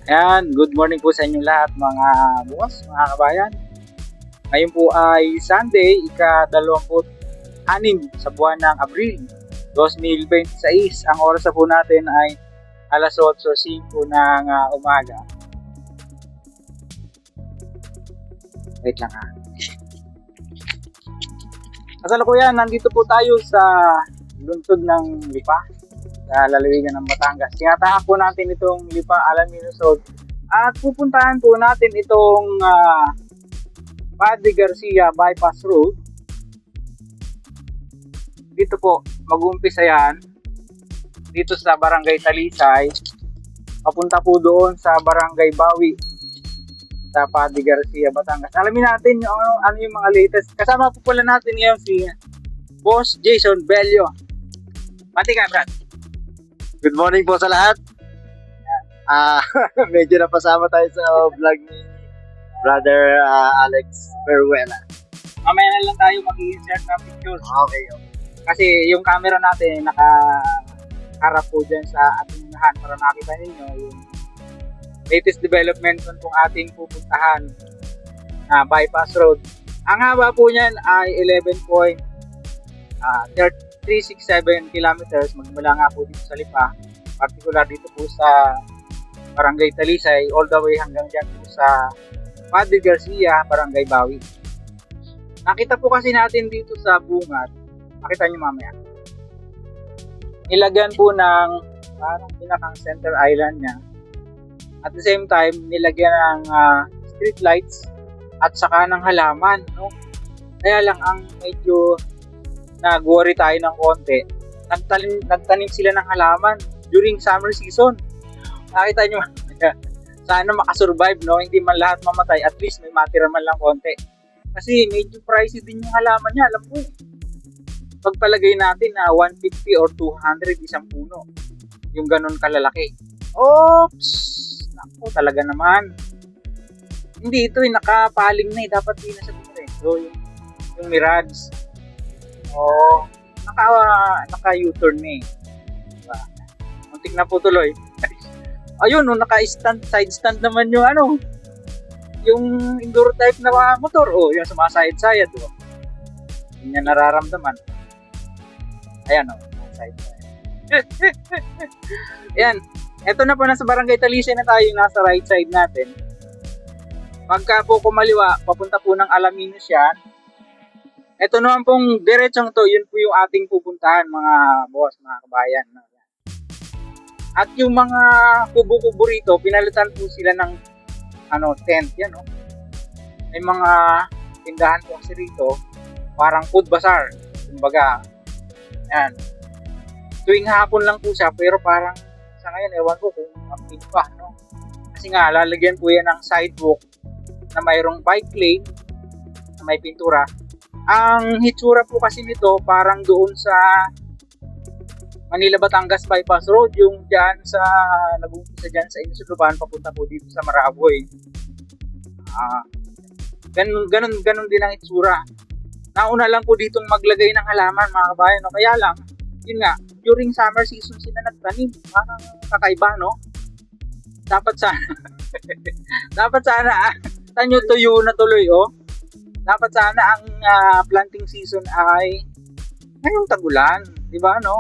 Ayan, good morning po sa inyong lahat mga boss, mga kabayan. Ngayon po ay Sunday, ika-26 sa buwan ng Abril 2026. Ang oras na po natin ay alas 8:05 ng umaga. Wait lang ha. Kasalukuyan, nandito po tayo sa lungsod ng Lipa, sa lalawigan ng Batangas. Tinatahan po natin itong Lipa Alaminos Road at pupuntahan po natin itong Padre Garcia Bypass Road. Dito po mag-uumpisa yan dito sa Barangay Talisay, papunta po doon sa Barangay Bawi sa Padre Garcia, Batangas. Alamin natin yung ano yung mga latest. Kasama po pala natin ngayon si Boss Jason Bello. Pati ka, Brad. Good morning po sa lahat. Medyo napasama tayo sa vlog ni Brother Alex Peruela. Mamaya na lang tayo mag-insert ng pictures. Okay. Kasi yung camera natin nakaharap po dyan sa ating unahan para makita ninyo yung latest development kung ating pupuntahan na bypass road. Ang haba po niyan ay 11.367 kilometers magmula nga po dito sa Lipa, particular dito po sa Barangay Talisay all the way hanggang dyan po sa Padre Garcia, Barangay Bawi. Nakita po kasi natin dito sa bungad, makita nyo mamaya, nilagyan po ng parang pinakang center island niya. At the same time, nilagyan ng street lights at saka ng halaman, no? Kaya lang ang medyo nag-worry tayo ng konti. Nagtanim sila ng halaman during summer season. Nakita nyo, sana makasurvive, no? Hindi man lahat mamatay, at least may matira man lang konti. Kasi medyo pricey din yung halaman niya, alam ko. Pagpalagay natin na 150 or 200 isang puno. Yung ganun kalalaki. Oops! Naku, talaga naman. Hindi ito nakapaling na dapat din na sa dito eh. So, yung Mirage. Oh, naka-U-turn na eh. Diba? Muntik na po tuloy. Ayun, naka-stand, side stand naman yung yung enduro type na motor. Oh, yung sumasayad-sayad. Oh. Hindi niya nararamdaman. Ayan side-side. Ayan. Ito na po, nasa Barangay Talisay na tayo, nasa right side natin. Pagka po kumaliwa, papunta po ng Alaminos yan. Ito naman pong diretsong to, yun po yung ating pupuntahan mga boss, mga kabayan. At yung mga kubo-kubo rito, pinalitan po sila ng tent yan, no? May mga tindahan po kasi rito, parang food bazaar, kumbaga. Yan. Tuwing hapon lang po siya, pero parang sa ngayon, ewan ko kung active pa, no? Kasi nga, lalagyan po yan ng sidewalk na mayroong bike lane na may pintura. Ang hitsura po kasi nito, parang doon sa Manila Batangas Bypass Road, yung dyan sa nag-umpisa dyan sa Inusuluban, papunta po dito sa Maraboy. Ganun din ang hitsura. Nauna lang po ditong maglagay ng halaman, mga kabayan, no? Kaya lang, yun nga, during summer season sila nagtanim. Parang kakaiba, no? Dapat sana, tanyo tuyo na tuloy, oh. Dapat sana ang planting season ay ngayong tagulan, di ba, no?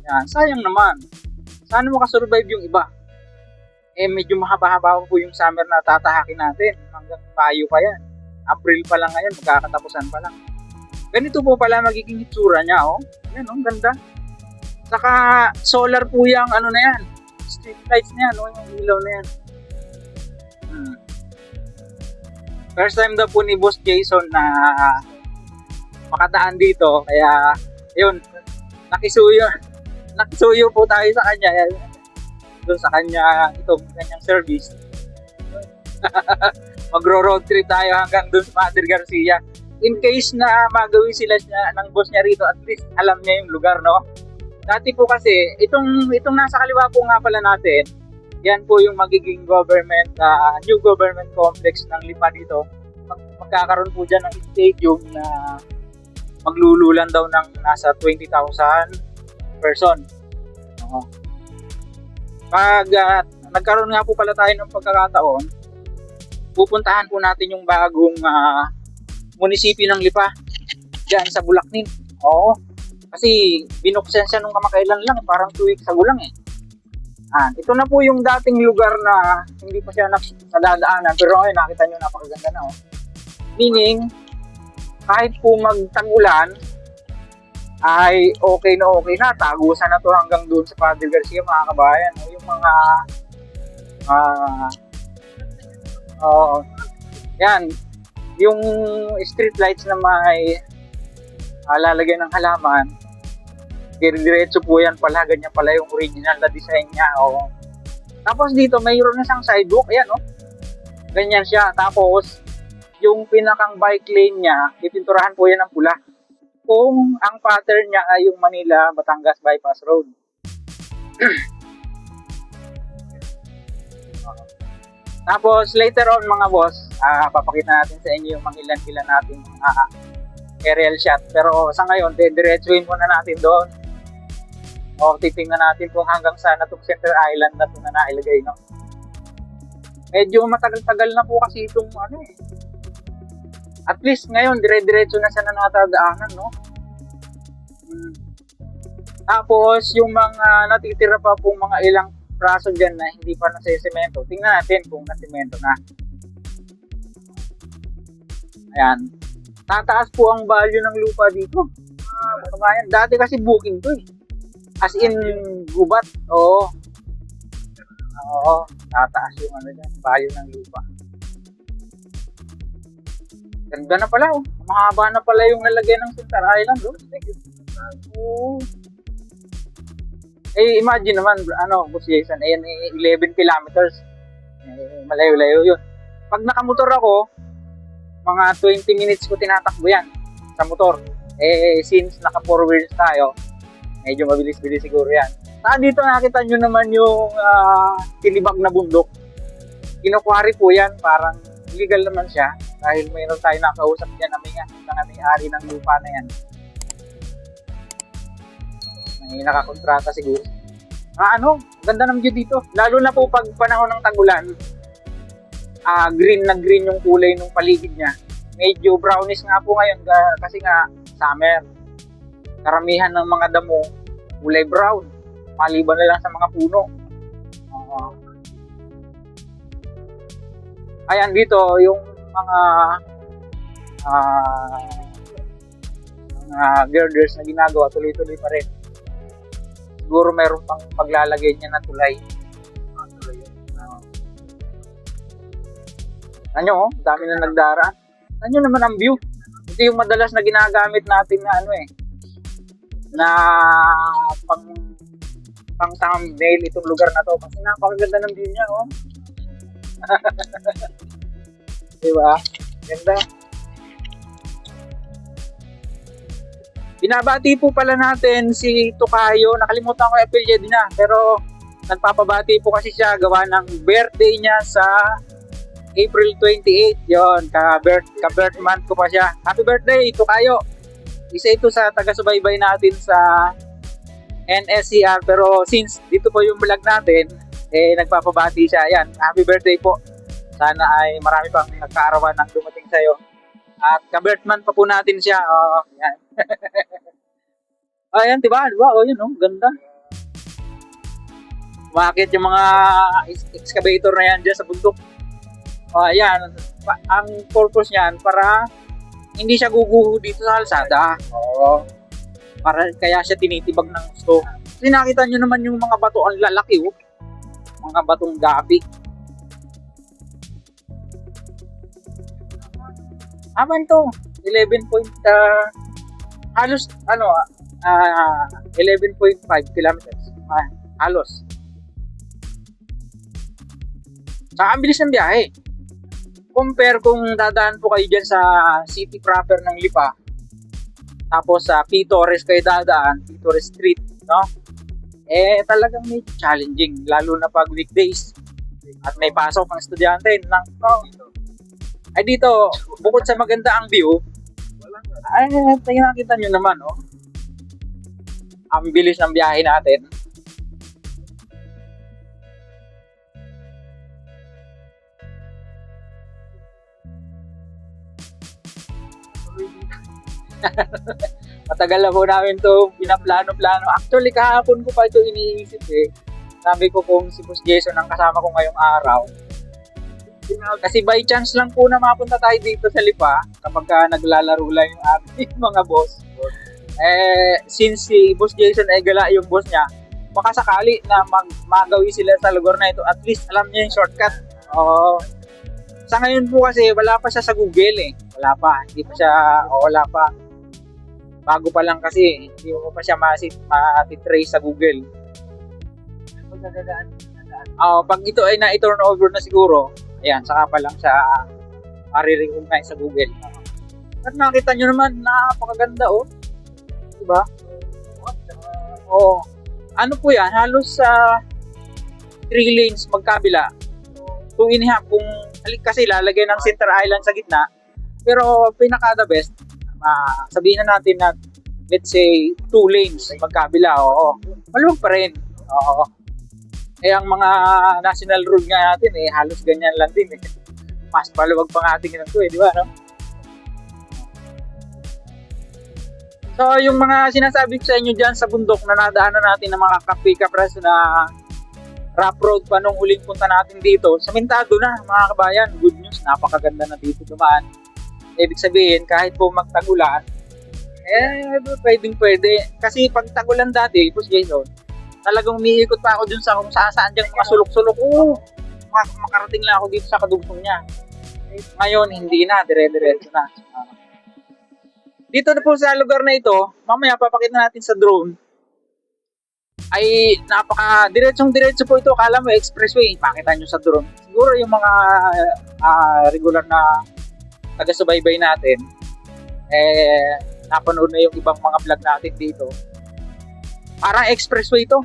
Yan, sayang naman. Sana makasurvive yung iba. Medyo mahaba-haba po yung summer na tatahakin natin. Hanggang Mayo pa yan. April pa lang ngayon, magkakatapusan pa lang. Ganito po pala magiging hitsura niya, oh. Yan, oh, ganda. Saka solar po yung na yan. Street lights na yan, oh, yung ilaw na yan. First time daw po ni Boss Jason na makadaan dito. Kaya, yun, nakisuyo po tayo sa kanya. Doon sa kanya, kanyang service. Magro-road trip tayo hanggang doon sa Padre Garcia. In case na magawi sila ng boss niya rito, at least alam niya yung lugar, no? Dati po kasi, itong nasa kaliwa po nga pala natin, yan po yung magiging new government complex ng Lipa dito. Magkakaroon po dyan ng stadium na maglululan daw ng nasa 20,000 person. Pag nagkaroon nga po pala tayo ng pagkakataon, pupuntahan po natin yung bagong munisipyo ng Lipa dyan sa Bulacnin. Oo, kasi binuksan siya nung kamakailan lang, parang 2 weeks ago lang eh. Ito na po yung dating lugar na hindi pa siya nadadaanan, pero ngayon nakita nyo napakaganda na. Meaning, kahit po magtag-ulan, ay okay na, tagusan na to hanggang doon sa Padre Garcia, mga kabayan. Yung mga yan, yung street lights na may lalagyan ng halaman, diretso po yan pala, ganyan pala yung original na design niya. Tapos dito mayroon na siyang sidewalk, ayan ganyan siya. Tapos yung pinakang bike lane niya, ipinturahan po yan ng pula, kung ang pattern niya ay yung Manila-Batangas Bypass Road. Tapos later on mga boss, papakita natin sa inyo yung mga ilan-ilan natin aerial shot. Pero sa ngayon, diretsuhin muna natin doon. Titingnan natin kung hanggang saan na itong center island na ito na nailagay. No? Medyo matagal-tagal na po kasi itong at least ngayon, dire-diretso na siya na natadaanan, no? Tapos, yung mga natitira pa pong mga ilang praso dyan na hindi pa nasa-semento, tingnan natin kung na-semento na. Ayan. Tataas po ang value ng lupa dito. Kabayan. Dati kasi booking to eh. As in, gubat. Oo, tataas yung value ng lupa. Ganda na pala, mahaba na pala yung nalagay ng Center Island, imagine naman, Boss Jason, 11 kilometers. Malayo-layo yun. Pag nakamotor ako, mga 20 minutes ko tinatakbo yan sa motor. Since naka 4 wheels tayo, medyo mabilis-bilis siguro yan. Dito nakita nyo naman yung tinibag na bundok. Kinukwari po yan, parang legal naman siya dahil mayroon tayo nakausap dyan na may-ari ng lupa na yan. May nakakontrata siguro. Ganda ng view dito. Lalo na po pag panahon ng tag-ulan, green na green yung kulay ng paligid niya. Medyo brownish nga po ngayon kasi nga summer. Karamihan ng mga damo kulay brown, maliban na lang sa mga puno. Ayan dito yung mga girders na ginagawa, tuloy-tuloy pa rin. Siguro mayroon pang paglalagay niya na tulay. Ano, dami na nagdara. Ano naman ang view? Ito yung madalas na ginagamit natin na na pang thumbnail itong lugar na to kasi napakaganda ng view niya, diba? Ganda. Binabati po pala natin si Tokayo. Nakalimutan ko yung apelyido na, pero nagpapabati po kasi siya gawa ng birthday niya sa April 28. Yon, ka-birth month ko pa siya. Happy birthday, Tokayo. Isa ito sa taga-subaybay natin sa NSCR, pero since dito po yung vlog natin, nagpapabati siya. Ayan, happy birthday po. Sana ay marami pang nagkaarawan ng dumating sa'yo. At ka-birth month pa po natin siya. Yan. Ayan, diba? Yun, ganda. Bakit yung mga excavator na yan dyan sa bundok? Ayan, ang purpose niyan para hindi siya guguho dito sa kalsada. Para kaya siya tinitibag ng gusto. Kasi nakita nyo naman yung mga bato, ang lalaki, mga batong gabi. Aman to, 11 point, halos, 11.5 kilometers. Halos. Saka ang bilis ng biyahe. Compare kung dadaan po kayo dyan sa city proper ng Lipa, tapos sa P. Torres kayo dadaan, P. Torres Street, no? Talagang may challenging, lalo na pag weekdays. At may pasok ng estudyante. Dito, bukod sa maganda ang view, nakita nyo naman, ang bilis ng biyahe natin. Matagal na po namin to pinaplano-plano. Actually, kahapon ko pa ito iniisip eh. Sabi ko kung si Boss Jason ang kasama ko ngayong araw. Kasi by chance lang po na mapunta tayo dito sa Lipa kapag naglalaro lang yung aming mga boss. Since si Boss Jason ay gala yung boss niya, baka sakali na magawi sila sa lugar na ito, at least alam niya yung shortcut. Sa ngayon po kasi wala pa siya sa Google eh. Wala pa. Wala pa. Bago pa lang kasi, hindi mo pa siya matitrace sa Google. Pag ito ay na-turn over na siguro, ayan, saka pa lang siya marirecognize sa Google. At nakita nyo naman, napakaganda diba? Ano po yan, halos sa 3 lanes magkabila. 2.5 kung kasi lalagay ng center island sa gitna. Pero pinaka the best, sabihin na natin na let's say 2 lanes magkabila. Maluwag pa rin. Ang mga national road nga natin halos ganyan lang din eh. Mas maluwag pang ating ito di ba, no? So, yung mga sinasabi ko sa inyo dyan sa bundok na nadaanan natin ng mga kapikapras na rough road pa nung huling punta natin dito, samentado na mga kabayan. Good news, napakaganda na dito dumaan. Ibig sabihin, kahit po magtagulan, pwede. Kasi pag tagulan dati, Boss Jason, talagang umiikot pa ako dun sa kung saan dyan mga sulok-sulok. Makarating lang ako dito sa kadugtong niya. Ngayon, hindi na, dire-diretso na. Dito na po sa lugar na ito, mamaya papakita natin sa drone, ay diretso po ito. Akala mo expressway, pakita nyo sa drone. Siguro yung mga regular na taga-subaybay natin, napanood na yung ibang mga vlog natin dito. Parang expressway ito.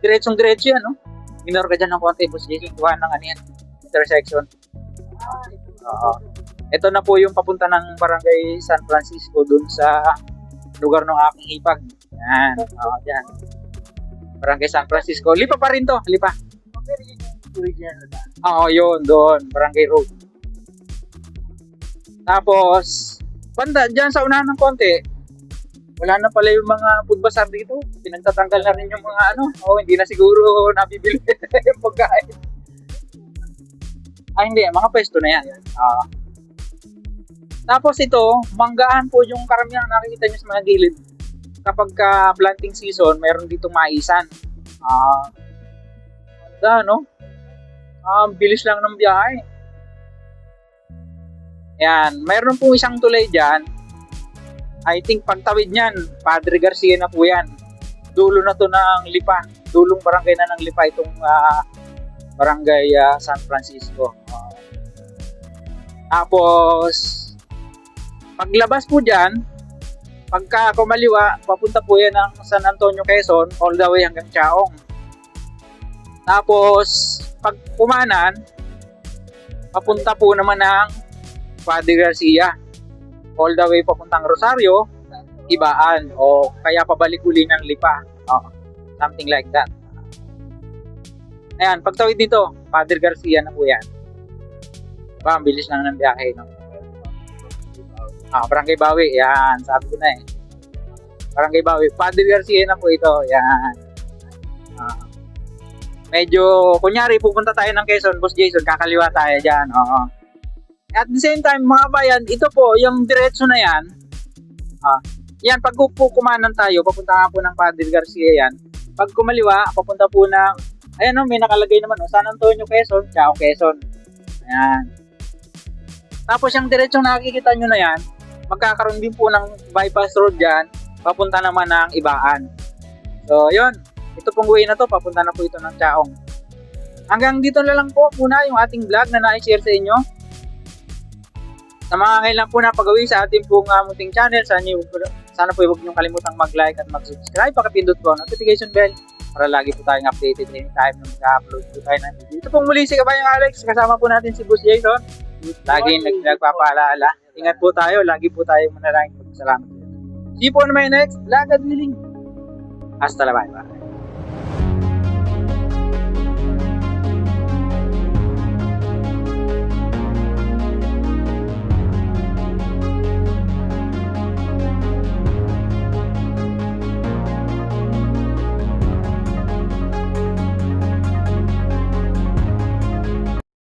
Diretsong-diretso yan, no? Minor ka dyan ng konti, Boss Jason, kuha ng intersection. Ito na po yung papunta ng Barangay San Francisco dun sa lugar ng aking hipag. Yan. Yan. Barangay San Francisco. Lipa pa rin to. Lipa. Yun. Doon. Barangay Road. Tapos, banda, dyan sa unahan ng konti, wala na pala yung mga food bazaar dito. Pinagtatanggal na rin yung mga hindi na siguro nabibili yung pagkain. Hindi. Mga pwesto na yan. Tapos ito, manggaan po yung karamihan nakikita nyo sa mga gilid. Kapag planting season, mayroon ditong maisan. Bilis lang ng biyahe. Yan, mayroon po isang tulay dyan. I think pagtawid niyan, Padre Garcia na po yan. Dulo na to ng Lipa. Dulong barangay na ng Lipa itong Barangay San Francisco. Tapos, paglabas po dyan, pagka kumaliwa, papunta po yan ng San Antonio, Quezon, all the way hanggang Chaong. Tapos, pag kumanan, papunta po naman ng Padre Garcia, all the way papuntang Rosario, Ibaan, o kaya pabalik uli ng Lipa. Something like that. Ayan, pagtawid dito, Padre Garcia na po yan. Ang bilis lang ng biyahe, no? Barangay Bawi, yan, sabi ko na eh. Barangay Bawi, Padre Garcia na po ito, yan. Medyo, kunyari, pupunta tayo ng Quezon, Boss Jason, kakaliwa tayo dyan, At the same time, mga bayan, ito po, yung diretso na yan, yan, pag kumanan tayo, papunta nga po ng Padre Garcia yan. Pag kumaliwa, papunta po ng, ayan may nakalagay naman, San Antonio, Quezon, Chaong, Quezon. Ayan. Tapos yung diretsong nakikita nyo na yan, magkakaroon din po ng bypass road dyan, papunta naman ng Ibaan. So, yun. Ito pong way na to, papunta na po ito ng Chaong. Hanggang dito na lang po muna yung ating vlog na na-share sa inyo. Sa mga kailan po na pagawin sa ating pong munting channel, sana po huwag niyong kalimutang mag-like at mag-subscribe. Pakipindot po ang notification bell para lagi po tayong updated anytime na mag-upload po tayo ng video. Ito pong muli si Kabayang Alex, kasama po natin si Boss Jason. Lagi nagpapaalaala. Ingat po tayo, lagi po tayo manalangin. Salamat. See you po on my next vlog at willing. Hasta la bye.